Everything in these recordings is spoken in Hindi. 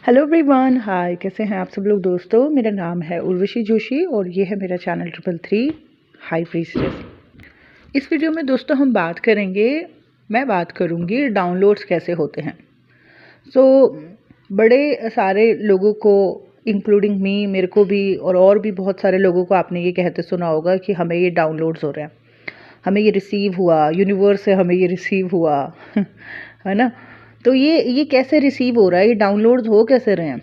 हेलो एवरीवन, हाय। कैसे हैं आप सब लोग दोस्तों। मेरा नाम है उर्वशी जोशी और ये है मेरा चैनल 333 हाई प्रीस्टेस। इस वीडियो में दोस्तों हम मैं बात करूँगी डाउनलोड्स कैसे होते हैं। बड़े सारे लोगों को इंक्लूडिंग मी, मेरे को भी और भी बहुत सारे लोगों को आपने ये कहते सुना होगा कि हमें ये डाउनलोड्स हो रहे हैं, हमें ये रिसीव हुआ, यूनिवर्स से हमें ये रिसीव हुआ है ना। तो ये कैसे रिसीव हो रहा है, ये डाउनलोड्स हो कैसे रहे हैं।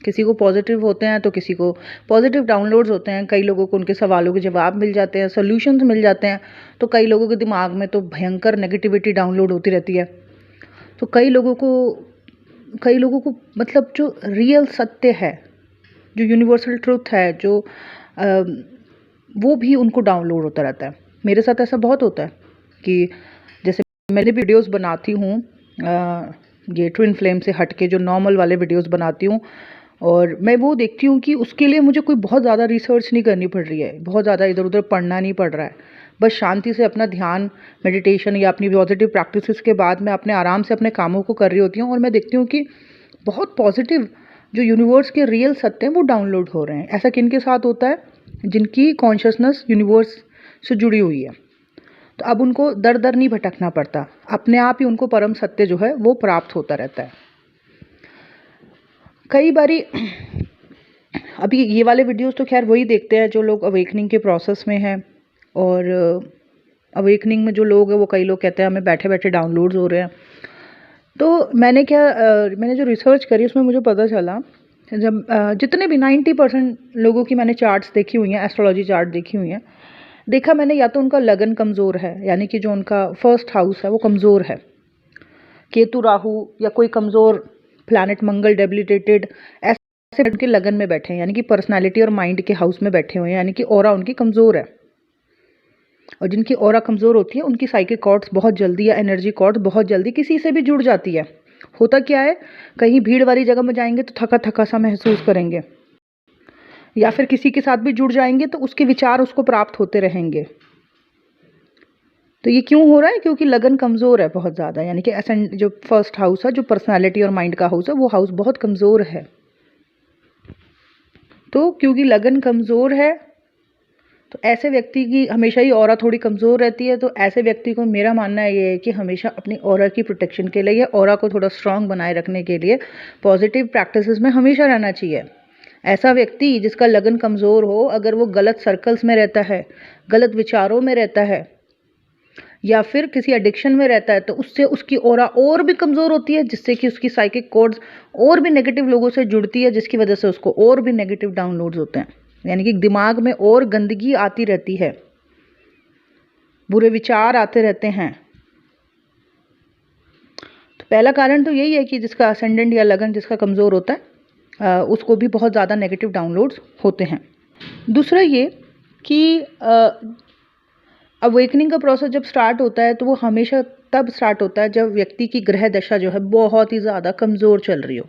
किसी को पॉजिटिव होते हैं तो किसी को पॉजिटिव डाउनलोड्स होते हैं, कई लोगों को उनके सवालों के जवाब मिल जाते हैं, सॉल्यूशंस मिल जाते हैं। तो कई लोगों के दिमाग में तो भयंकर नेगेटिविटी डाउनलोड होती रहती है। तो कई लोगों को मतलब जो रियल सत्य है, जो यूनिवर्सल ट्रुथ है, वो भी उनको डाउनलोड होता रहता है। मेरे साथ ऐसा बहुत होता है कि जैसे मैंने वीडियोस बनाती हूँ, ये ट्विन फ्लेम से हट के जो नॉर्मल वाले वीडियोस बनाती हूँ, और मैं वो देखती हूँ कि उसके लिए मुझे कोई बहुत ज़्यादा रिसर्च नहीं करनी पड़ रही है, बहुत ज़्यादा इधर उधर पढ़ना नहीं पड़ रहा है। बस शांति से अपना ध्यान, मेडिटेशन या अपनी पॉजिटिव प्रैक्टिसेस के बाद मैं अपने आराम से अपने कामों को कर रही होती हूँ और मैं देखती हूँ कि बहुत पॉजिटिव जो यूनिवर्स के रियल सत्य हैं वो डाउनलोड हो रहे हैं। ऐसा किन के साथ होता है? जिनकी कॉन्शियसनेस यूनिवर्स से जुड़ी हुई है। तो अब उनको दर दर नहीं भटकना पड़ता, अपने आप ही उनको परम सत्य जो है वो प्राप्त होता रहता है। कई बारी अभी ये वाले वीडियोस तो खैर वही देखते हैं जो लोग अवेकनिंग के प्रोसेस में हैं, और अवेकनिंग में जो लोग हैं वो कई लोग कहते हैं हमें बैठे बैठे डाउनलोड्स हो रहे हैं। तो मैंने जो रिसर्च करी उसमें मुझे पता चला, जब जितने भी 90% लोगों की मैंने चार्ट्स देखी हुई हैं, एस्ट्रोलॉजी चार्ट देखी हुई हैं, देखा मैंने या तो उनका लगन कमज़ोर है, यानी कि जो उनका फर्स्ट हाउस है वो कमज़ोर है, केतु राहु या कोई कमज़ोर प्लैनेट मंगल डेबिलिटेटेड ऐसे उनके लगन में बैठे हैं, यानी कि पर्सनालिटी और माइंड के हाउस में बैठे हुए हैं, यानी कि ऑरा उनकी कमज़ोर है। और जिनकी ऑरा कमज़ोर होती है उनकी साइकिक कॉर्ड्स बहुत जल्दी या एनर्जी कॉर्ड्स बहुत जल्दी किसी से भी जुड़ जाती है। होता क्या है, कहीं भीड़ वाली जगह में जाएंगे तो थका थका सा महसूस करेंगे, या फिर किसी के साथ भी जुड़ जाएंगे तो उसके विचार उसको प्राप्त होते रहेंगे। तो ये क्यों हो रहा है? क्योंकि लगन कमज़ोर है बहुत ज़्यादा, यानी कि एसेंड जो फर्स्ट हाउस है, जो पर्सनालिटी और माइंड का हाउस है, वो हाउस बहुत कमज़ोर है। तो क्योंकि लगन कमज़ोर है तो ऐसे व्यक्ति की हमेशा ही ऑरा थोड़ी कमज़ोर रहती है। तो ऐसे व्यक्ति को मेरा मानना ये है कि हमेशा अपनी ऑरा की प्रोटेक्शन के लिए, ऑरा को थोड़ा स्ट्रांग बनाए रखने के लिए पॉजिटिव प्रैक्टिसेस में हमेशा रहना चाहिए। ऐसा व्यक्ति जिसका लगन कमज़ोर हो, अगर वो गलत सर्कल्स में रहता है, गलत विचारों में रहता है, या फिर किसी एडिक्शन में रहता है, तो उससे उसकी ऑरा और भी कमज़ोर होती है, जिससे कि उसकी साइकिक कॉर्ड्स और भी नेगेटिव लोगों से जुड़ती है, जिसकी वजह से उसको और भी नेगेटिव डाउनलोड्स होते हैं, यानी कि दिमाग में और गंदगी आती रहती है, बुरे विचार आते रहते हैं। तो पहला कारण तो यही है कि जिसका असेंडेंट या लगन जिसका कमज़ोर होता है, उसको भी बहुत ज़्यादा नेगेटिव डाउनलोड्स होते हैं। दूसरा ये कि अवेकनिंग का प्रोसेस जब स्टार्ट होता है तो वो हमेशा तब स्टार्ट होता है जब व्यक्ति की ग्रह दशा जो है बहुत ही ज़्यादा कमज़ोर चल रही हो।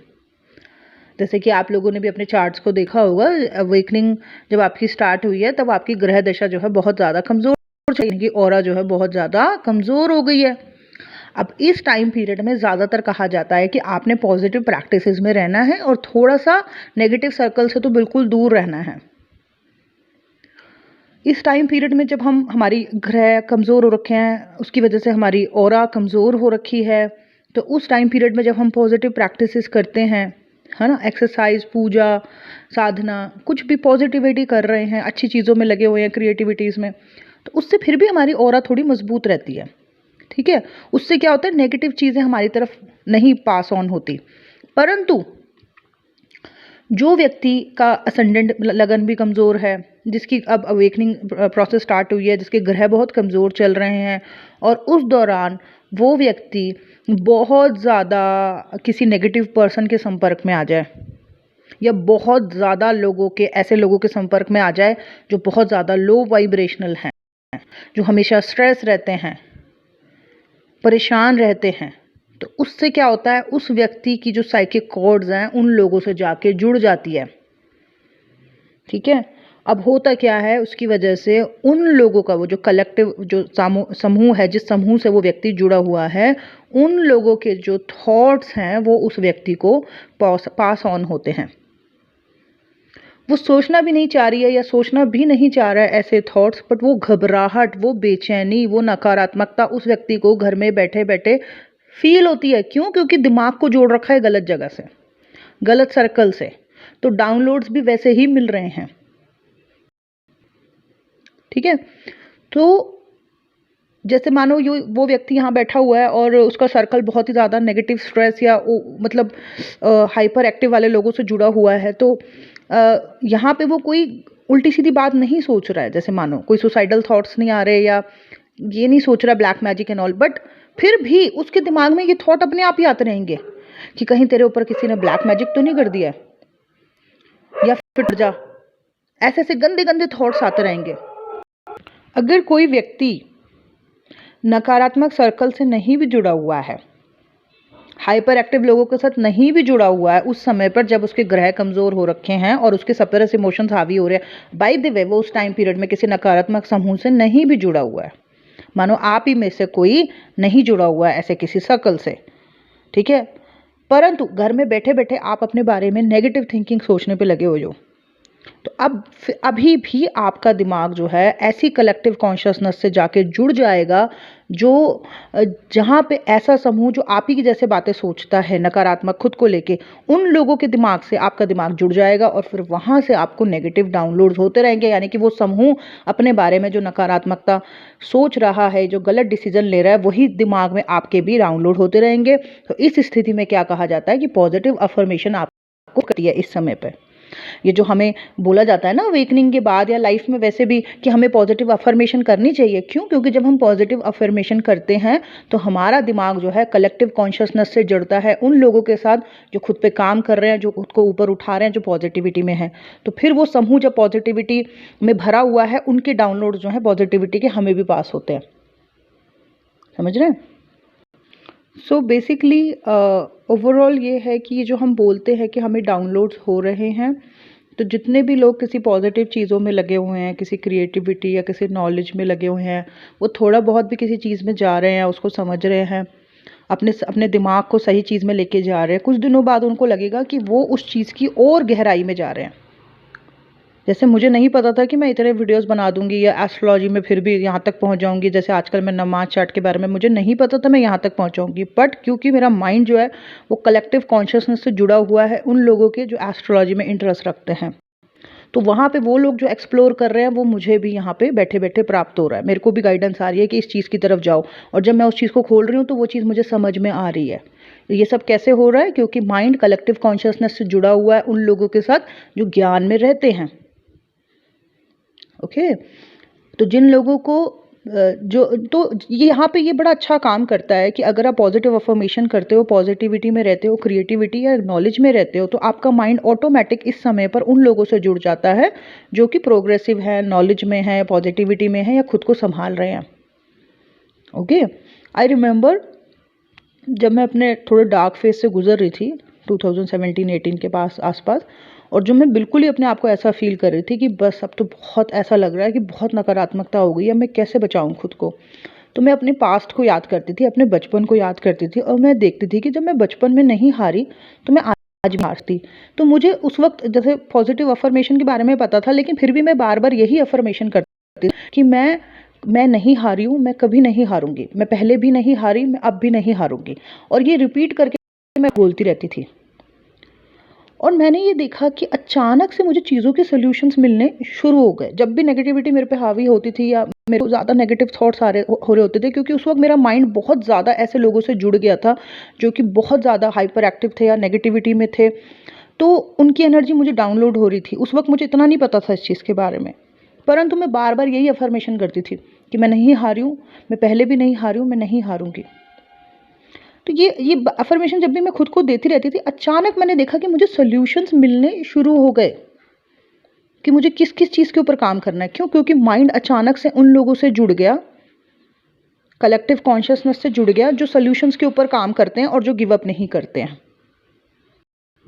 जैसे कि आप लोगों ने भी अपने चार्ट्स को देखा होगा, अवेकनिंग जब आपकी स्टार्ट हुई है तब आपकी ग्रह दशा जो है बहुत ज़्यादा कमज़ोर, यानी कि ऑरा जो है बहुत ज़्यादा कमज़ोर हो गई है। अब इस टाइम पीरियड में ज़्यादातर कहा जाता है कि आपने पॉजिटिव प्रैक्टिसेस में रहना है और थोड़ा सा नेगेटिव सर्कल से तो बिल्कुल दूर रहना है। इस टाइम पीरियड में जब हमारी ग्रह कमज़ोर हो रखे हैं, उसकी वजह से हमारी ऑरा कमज़ोर हो रखी है, तो उस टाइम पीरियड में जब हम पॉजिटिव प्रैक्टिसेस करते हैं, है ना, एक्सरसाइज, पूजा, साधना, कुछ भी पॉजिटिविटी कर रहे हैं, अच्छी चीज़ों में लगे हुए हैं, क्रिएटिविटीज़ में, तो उससे फिर भी हमारी ऑरा थोड़ी मजबूत रहती है। ठीक है, उससे क्या होता है, नेगेटिव चीज़ें हमारी तरफ नहीं पास ऑन होती। परंतु जो व्यक्ति का असेंडेंट लगन भी कमज़ोर है, जिसकी अब अवेकनिंग प्रोसेस स्टार्ट हुई है, जिसके ग्रह बहुत कमज़ोर चल रहे हैं, और उस दौरान वो व्यक्ति बहुत ज़्यादा किसी नेगेटिव पर्सन के संपर्क में आ जाए, या बहुत ज़्यादा ऐसे लोगों के संपर्क में आ जाए जो बहुत ज़्यादा लो वाइब्रेशनल हैं, जो हमेशा स्ट्रेस रहते हैं, परेशान रहते हैं, तो उससे क्या होता है, उस व्यक्ति की जो साइकिक कॉर्ड्स हैं उन लोगों से जाके जुड़ जाती है। ठीक है, अब होता क्या है, उसकी वजह से उन लोगों का वो जो कलेक्टिव जो समूह है, जिस समूह से वो व्यक्ति जुड़ा हुआ है, उन लोगों के जो थॉट्स हैं वो उस व्यक्ति को पास ऑन होते हैं। वो सोचना भी नहीं चाह रही है या सोचना भी नहीं चाह रहा है ऐसे थॉट्स, बट वो घबराहट, वो बेचैनी, वो नकारात्मकता उस व्यक्ति को घर में बैठे बैठे फील होती है। क्यों? क्योंकि दिमाग को जोड़ रखा है गलत जगह से, गलत सर्कल से। तो डाउनलोड्स भी वैसे ही मिल रहे हैं। ठीक है, तो जैसे मानो वो व्यक्ति यहाँ बैठा हुआ है और उसका सर्कल बहुत ही ज़्यादा नेगेटिव स्ट्रेस या मतलब हाइपर एक्टिव वाले लोगों से जुड़ा हुआ है, तो यहाँ पे वो कोई उल्टी सीधी बात नहीं सोच रहा है। जैसे मानो कोई सुसाइडल थॉट्स नहीं आ रहे या ये नहीं सोच रहा black magic and all, but फिर भी उसके दिमाग में ये थॉट अपने आप ही आते रहेंगे कि कहीं तेरे ऊपर किसी ने ब्लैक मैजिक तो नहीं कर दिया है, या फिर जा, ऐसे ऐसे गंदे गंदे थॉट्स आते रहेंगे। अगर कोई व्यक्ति नकारात्मक सर्कल से नहीं भी जुड़ा हुआ है, हाइपर एक्टिव लोगों के साथ नहीं भी जुड़ा हुआ है उस समय पर जब उसके ग्रह कमज़ोर हो रखे हैं और उसके सब तरह से इमोशंस हावी हो रहे हैं, बाय द वे वो उस टाइम पीरियड में किसी नकारात्मक समूह से नहीं भी जुड़ा हुआ है, मानो आप ही में से कोई नहीं जुड़ा हुआ है ऐसे किसी सर्कल से, ठीक है, परंतु घर में बैठे बैठे आप अपने बारे में नेगेटिव थिंकिंग सोचने पे लगे हुए हो, तो अब अभी भी आपका दिमाग जो है ऐसी कलेक्टिव कॉन्शियसनेस से जाके जुड़ जाएगा जो जहाँ पे ऐसा समूह जो आप ही की जैसे बातें सोचता है नकारात्मक खुद को लेके, उन लोगों के दिमाग से आपका दिमाग जुड़ जाएगा और फिर वहाँ से आपको नेगेटिव डाउनलोड्स होते रहेंगे। यानी कि वो समूह अपने बारे में जो नकारात्मकता सोच रहा है, जो गलत डिसीजन ले रहा है, वही दिमाग में आपके भी डाउनलोड होते रहेंगे। तो इस स्थिति में क्या कहा जाता है कि पॉजिटिव अफर्मेशन आपको करती है इस समय पर। ये जो हमें बोला जाता है ना अवेकनिंग के बाद या लाइफ में वैसे भी कि हमें पॉजिटिव अफर्मेशन करनी चाहिए। क्यों? क्योंकि जब हम पॉजिटिव अफर्मेशन करते हैं तो हमारा दिमाग जो है कलेक्टिव कॉन्शियसनेस से जुड़ता है उन लोगों के साथ जो खुद पे काम कर रहे हैं, जो खुद को ऊपर उठा रहे हैं, जो पॉजिटिविटी में है। तो फिर वो समूह जब पॉजिटिविटी में भरा हुआ है, उनके डाउनलोड जो है पॉजिटिविटी के हमें भी पास होते हैं। समझ रहे हैं? सो बेसिकली ओवरऑल ये है कि जो हम बोलते हैं कि हमें डाउनलोड्स हो रहे हैं, तो जितने भी लोग किसी पॉजिटिव चीज़ों में लगे हुए हैं, किसी क्रिएटिविटी या किसी नॉलेज में लगे हुए हैं, वो थोड़ा बहुत भी किसी चीज़ में जा रहे हैं, उसको समझ रहे हैं, अपने दिमाग को सही चीज़ में लेके जा रहे हैं, कुछ दिनों बाद उनको लगेगा कि वो उस चीज़ की और गहराई में जा रहे हैं। जैसे मुझे नहीं पता था कि मैं इतने वीडियोस बना दूंगी या एस्ट्रोलॉजी में फिर भी यहाँ तक पहुँच जाऊंगी। जैसे आजकल मैं नमाज चार्ट के बारे में मुझे नहीं पता था मैं यहाँ तक पहुँचाऊंगी, बट क्योंकि मेरा माइंड जो है वो कलेक्टिव कॉन्शियसनेस से जुड़ा हुआ है उन लोगों के जो एस्ट्रोलॉजी में इंटरेस्ट रखते हैं, तो वहाँ पे वो लोग जो एक्सप्लोर कर रहे हैं वो मुझे भी यहाँ पे बैठे बैठे प्राप्त हो रहा है। मेरे को भी गाइडेंस आ रही है कि इस चीज़ की तरफ जाओ, और जब मैं उस चीज़ को खोल रही हूँ तो वो चीज़ मुझे समझ में आ रही है। ये सब कैसे हो रहा है? क्योंकि माइंड कलेक्टिव कॉन्शियसनेस से जुड़ा हुआ है उन लोगों के साथ जो ज्ञान में रहते हैं। ओके, तो जिन लोगों को जो तो ये यहाँ पे ये बड़ा अच्छा काम करता है कि अगर आप पॉजिटिव अफर्मेशन करते हो, पॉजिटिविटी में रहते हो, क्रिएटिविटी या नॉलेज में रहते हो, तो आपका माइंड ऑटोमेटिक इस समय पर उन लोगों से जुड़ जाता है जो कि प्रोग्रेसिव है, नॉलेज में है, पॉजिटिविटी में है या खुद को संभाल रहे हैं। ओके, आई रिमेंबर जब मैं अपने थोड़े डार्क फेज से गुजर रही थी 2017-18 के आसपास, और जो मैं बिल्कुल ही अपने आप को ऐसा फील कर रही थी कि बस अब तो बहुत ऐसा लग रहा है कि बहुत नकारात्मकता हो गई है, मैं कैसे बचाऊं खुद को। तो मैं अपने पास्ट को याद करती थी, अपने बचपन को याद करती थी, और मैं देखती थी कि जब मैं बचपन में नहीं हारी तो मैं आज भी हारती। तो मुझे उस वक्त जैसे पॉजिटिव अफर्मेशन के बारे में पता था, लेकिन फिर भी मैं बार बार यही अफर्मेशन करती थी कि मैं नहीं हारी हूँ, मैं कभी नहीं हारूंगी, मैं पहले भी नहीं हारी, मैं अब भी नहीं हारूंगी, और ये रिपीट करके मैं बोलती रहती थी। और मैंने ये देखा कि अचानक से मुझे चीज़ों के सॉल्यूशंस मिलने शुरू हो गए। जब भी नेगेटिविटी मेरे पे हावी होती थी या मेरे को ज़्यादा नेगेटिव थॉट्स हो रहे होते थे, क्योंकि उस वक्त मेरा माइंड बहुत ज़्यादा ऐसे लोगों से जुड़ गया था जो कि बहुत ज़्यादा हाइपर एक्टिव थे या नेगेटिविटी में थे, तो उनकी एनर्जी मुझे डाउनलोड हो रही थी। उस वक्त मुझे इतना नहीं पता था इस चीज़ के बारे में, परंतु मैं बार बार यही अफर्मेशन करती थी कि मैं नहीं हारी हूँ, मैं पहले भी नहीं हारी हूँ, मैं नहीं हारूंगी। तो ये अफर्मेशन जब भी मैं खुद को देती रहती थी, अचानक मैंने देखा कि मुझे सॉल्यूशंस मिलने शुरू हो गए कि मुझे किस किस चीज़ के ऊपर काम करना है। क्यों? क्योंकि माइंड अचानक से उन लोगों से जुड़ गया, कलेक्टिव कॉन्शियसनेस से जुड़ गया जो सॉल्यूशंस के ऊपर काम करते हैं और जो गिव अप नहीं करते हैं।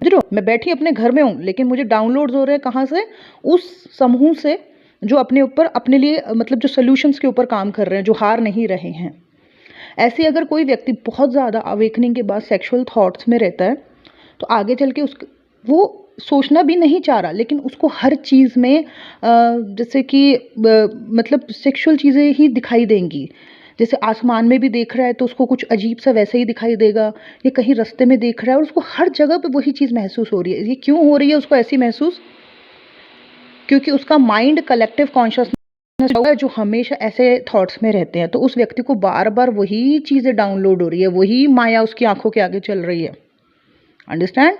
समझ रहे हो, मैं बैठी अपने घर में हूँ लेकिन मुझे डाउनलोड्स हो रहे हैं कहाँ से, उस समूह से जो अपने ऊपर अपने लिए मतलब जो सोल्यूशंस के ऊपर काम कर रहे हैं, जो हार नहीं रहे हैं। ऐसे अगर कोई व्यक्ति बहुत ज़्यादा अवेकनिंग के बाद सेक्सुअल थॉट्स में रहता है तो आगे चल के वो सोचना भी नहीं चाह रहा, लेकिन उसको हर चीज़ में जैसे कि मतलब सेक्सुअल चीज़ें ही दिखाई देंगी। जैसे आसमान में भी देख रहा है तो उसको कुछ अजीब सा वैसे ही दिखाई देगा, या कहीं रास्ते में देख रहा है और उसको हर जगह पे वही चीज़ महसूस हो रही है। ये क्यों हो रही है उसको ऐसी महसूस? क्योंकि उसका माइंड कलेक्टिव कॉन्शियसनेस है जो हमेशा ऐसे थॉट्स में रहते हैं, तो उस व्यक्ति को बार बार वही चीज़ें डाउनलोड हो रही है, वही माया उसकी आंखों के आगे चल रही है। अंडरस्टैंड?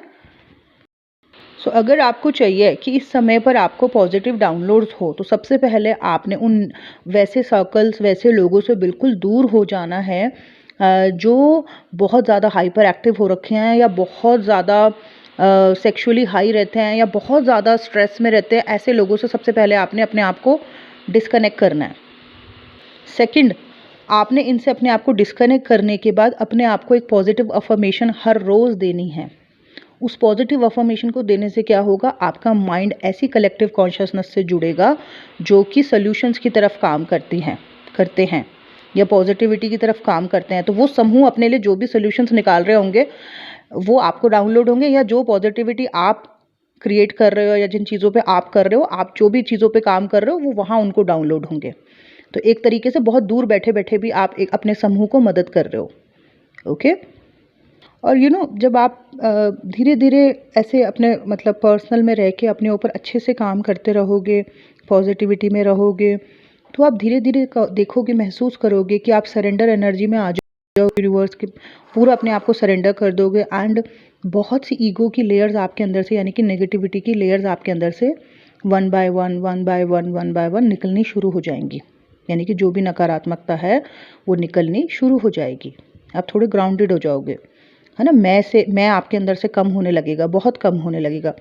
सो अगर आपको चाहिए कि इस समय पर आपको पॉजिटिव डाउनलोड्स हो तो सबसे पहले आपने उन वैसे सर्कल्स, वैसे लोगों से बिल्कुल दूर हो जाना है जो बहुत ज़्यादा हाइपर एक्टिव हो रखे हैं, या बहुत ज़्यादा सेक्सुअली हाई रहते हैं, या बहुत ज़्यादा स्ट्रेस में रहते हैं। ऐसे लोगों से सबसे पहले आपने अपने आप को डिस्कनेक्ट करना है। सेकंड, आपने इनसे अपने आप को डिस्कनेक्ट करने के बाद अपने आप को एक पॉजिटिव अफर्मेशन हर रोज़ देनी है। उस पॉजिटिव अफर्मेशन को देने से क्या होगा, आपका माइंड ऐसी कलेक्टिव कॉन्शियसनेस से जुड़ेगा जो कि सॉल्यूशंस की तरफ काम करते हैं या पॉजिटिविटी की तरफ काम करते हैं। तो वो समूह अपने लिए जो भी सॉल्यूशंस निकाल रहे होंगे वो आपको डाउनलोड होंगे, या जो पॉजिटिविटी आप क्रिएट कर रहे हो या जिन चीज़ों पे आप कर रहे हो, आप जो भी चीज़ों पे काम कर रहे हो वो वहाँ उनको डाउनलोड होंगे। तो एक तरीके से बहुत दूर बैठे बैठे भी आप एक अपने समूह को मदद कर रहे हो। ओके। और जब आप धीरे धीरे ऐसे अपने मतलब पर्सनल में रह के अपने ऊपर अच्छे से काम करते रहोगे, पॉजिटिविटी में रहोगे, तो आप धीरे धीरे देखोगे, महसूस करोगे कि आप सरेंडर एनर्जी में आ जाओ, यूनिवर्स के पूरा अपने आप को सरेंडर कर दोगे। एंड बहुत सी ईगो की लेयर्स आपके अंदर से, यानी कि नेगेटिविटी की लेयर्स आपके अंदर से वन बाय वन निकलनी शुरू हो जाएंगी। यानी कि जो भी नकारात्मकता है वो निकलनी शुरू हो जाएगी। आप थोड़े ग्राउंडेड हो जाओगे, है ना। मैं आपके अंदर से कम होने लगेगा, बहुत कम होने लगेगा।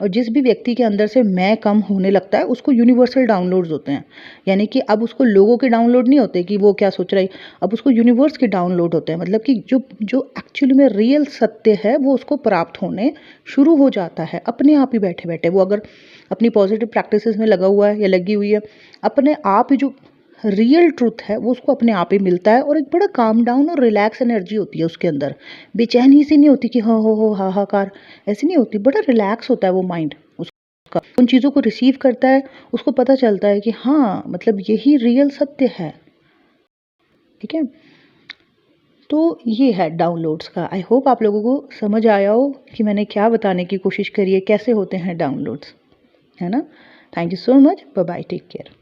और जिस भी व्यक्ति के अंदर से मैं कम होने लगता है उसको यूनिवर्सल डाउनलोड्स होते हैं। यानी कि अब उसको लोगों के डाउनलोड नहीं होते कि वो क्या सोच रहा है, अब उसको यूनिवर्स के डाउनलोड होते हैं। मतलब कि जो जो एक्चुअली में रियल सत्य है वो उसको प्राप्त होने शुरू हो जाता है अपने आप ही बैठे बैठे। वो अगर अपनी पॉजिटिव प्रैक्टिसेस में लगा हुआ है या लगी हुई है, अपने आप ही जो रियल ट्रूथ है वो उसको अपने आप ही मिलता है। और एक बड़ा काम डाउन और रिलैक्स एनर्जी होती है उसके अंदर। बेचैनी सी नहीं होती कि हाँ हो हाहाकार, ऐसी नहीं होती। बड़ा रिलैक्स होता है वो माइंड उसका, उन चीज़ों को रिसीव करता है। उसको पता चलता है कि हाँ मतलब यही रियल सत्य है। ठीक है, तो ये है डाउनलोड्स का। आई होप आप लोगों को समझ आया हो कि मैंने क्या बताने की कोशिश करी है, कैसे होते हैं डाउनलोड्स, है ना। Thank you so much, bye bye, take care.